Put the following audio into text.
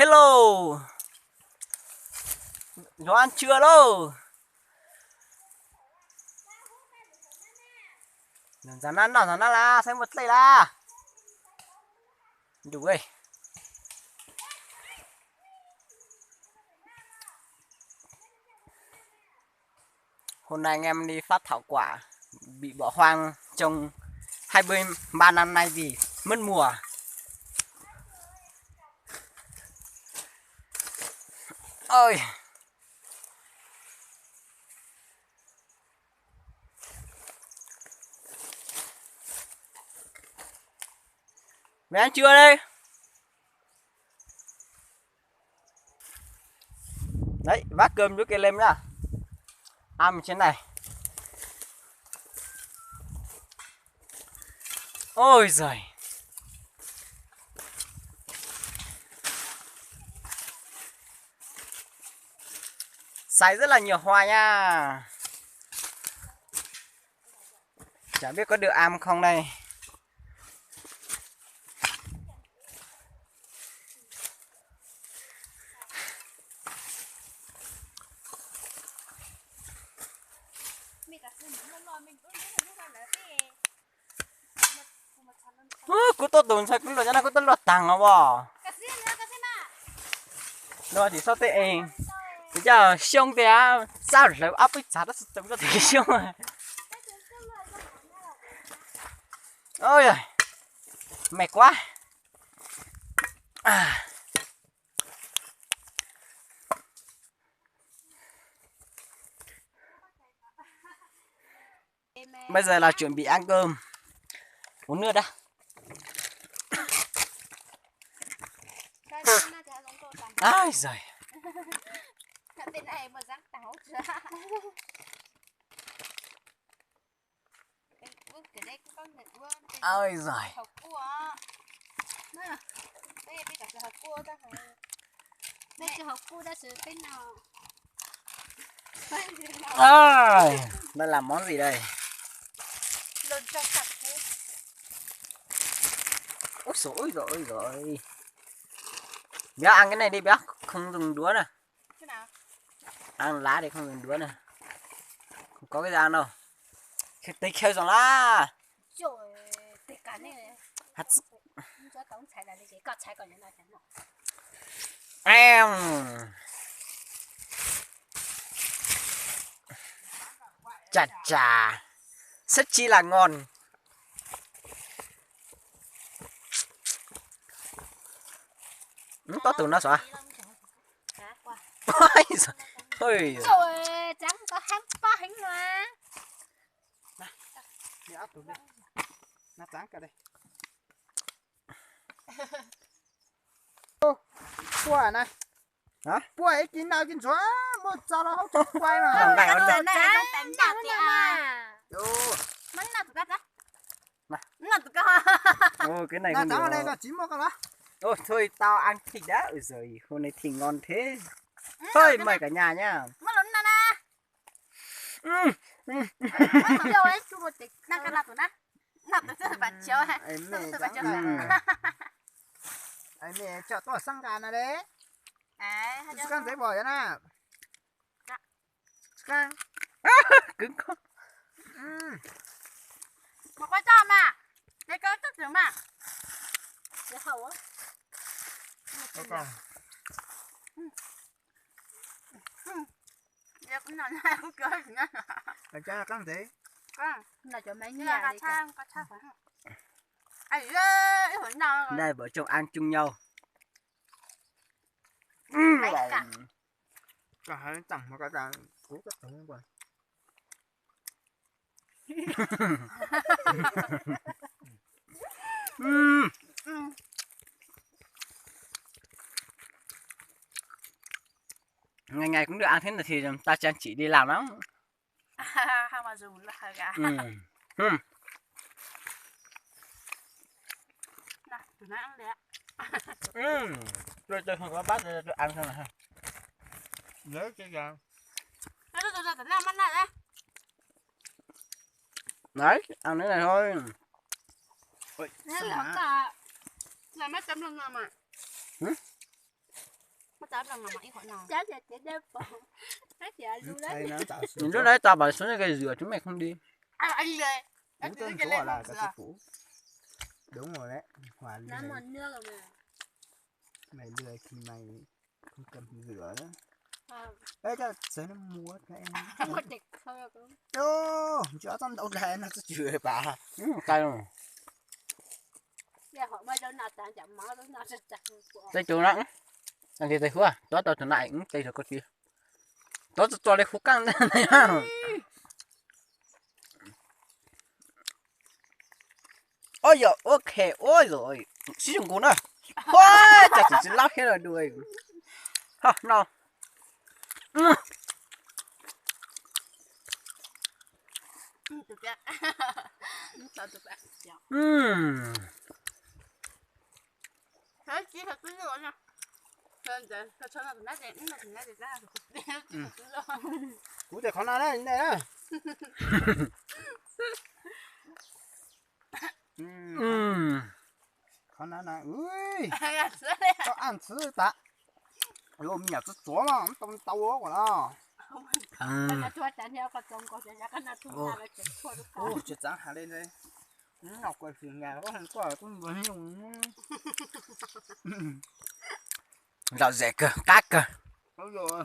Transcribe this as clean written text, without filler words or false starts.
Hello. Nó ăn trưa đâu. Jangan lah, jangan lah. Saya mau play lah. Đủ ơi. Hôm nay anh em đi phát thảo quả bị bỏ hoang trong 23 năm nay vì mất mùa. Ơi. Mày ăn trưa đây. Đấy, vác cơm trước kia lên nhá. Ăn trên này. Ôi giời. Sái rất là nhiều hoa nha. Chả biết có được ăn không đây. Cứ tốt tồn sao cũng được cho nó có tốt lọt tàng không bỏ. Rồi thì sao tệ. Bây giờ xông thì sao rồi áp cái chả nó sống cho thì xông rồi. Ôi giời. Mệt quá. Bây giờ là chuẩn bị ăn cơm. Uống nước đã. Ai giời. Bên này mà răng táo chưa. Ôi giời. Đây là món gì đây? Ôi dồi ôi rồi. Bé ăn cái này đi bé, không dùng đũa nè. Ăn lá thì không dùng đũa nè. Không có cái gì ăn đâu. Tây khêu rồi lá. Em. Chà chà. Rất chi là ngon. Có từ nó sao? Ôi giời. Ôi rồi chẳng có hắn có hình mà. Đi áp tụi đi. Nó trắng cả đây. Bùa này. Hả? Bùa ấy chín nào chín xóa. Một sao nó không chọc quay mà. Không, này, Nó đánh nào thì à. Mắn nào tụi đó. Nó tụi đó. Ô cái này Nó không trắng ở được. đây nó chín một con đó. Ôi thôi tao ăn thịt đã. Ôi giời, hôm nay thịt ngon thế. Thôi mời cả nhà nhá. Nó lớn nè nè. Nó ấy chú một tí. Nó cái nào tụi nó. Nó tụi nó bật chiếu ha. Nó tụi bật chiếu. Ấy mẹ cho tôi sang gà này đấy. À, Scan giấy bỏ cho nè. Scan. Cứng con. một cái cho mà. Để cơ tức được mà. Để hầu á. Còn. Giờ cũng nói là cũng cười nữa. Để cho con giấy. Là cho mấy nhà đi cả. Có chắc phải không? Ai ơi, hồi nào rồi. Đây vợ chồng ăn chung nhau. Cả hai chẳng mà cả đàn cố các thứ rồi. Ngày ngày cũng được ăn thế này thì ta chẳng chỉ đi làm lắm. Không mà dùng là gà. Nào, tụi nó ăn đấy. Tôi không có bát tôi ăn xong rồi ha. Nhớ cái gà. Tụi nó ăn này đấy. Đấy, ăn cái này thôi. Nên là cả là mấy trăm lần mà. tao đang làm mấy khoản nào chết rồi chết đêm chết giờ luôn đấy Nhìn lúc đấy tao bảo xuống cái rửa chúng mày không đi. anh lên Cú tên số là cái cũ. Đúng rồi đấy. Hòa ly nó này. mòn nước rồi mà Mày lười thì mày không cần rửa nữa. Ê cho sấy nó mua cái em. không có địch thôi cũng Ô, cho tao đâu ra nó sẽ chửi bà. Cay rồi. giờ họ mới đâu nào tàn chậm máu đâu nào sẽ chặt Đây chỗ nặng. Anh đi thấy khua, đó tao trở lại cũng đây rồi con kia. Đó cho lấy khúc căng này ha. Ôi giời, ok, ôi rồi. Sử dụng cún à. Ôi, chả chỉ lắp hết rồi đuôi. Ha, nào. tụi bé sao tụi bé thế chỉ thật cái rồi nha nên để cho nó nát đèn nó nát đèn ra Cú để khó nào đấy, đây á. Khó nào nào. Ui. Cho ăn thử ta. Ôi, mình nhặt chó mà, tông tàu quá đó. nó chua chán theo con tôm con sẽ cái nó thua ra cái chua đúng không? Ô, chết trắng hạ lên đây. Ngọc quay phiền nhà có hàng quả cũng vừa nhiều. Rau rẻ cơ, cát cơ. Ôi rồi.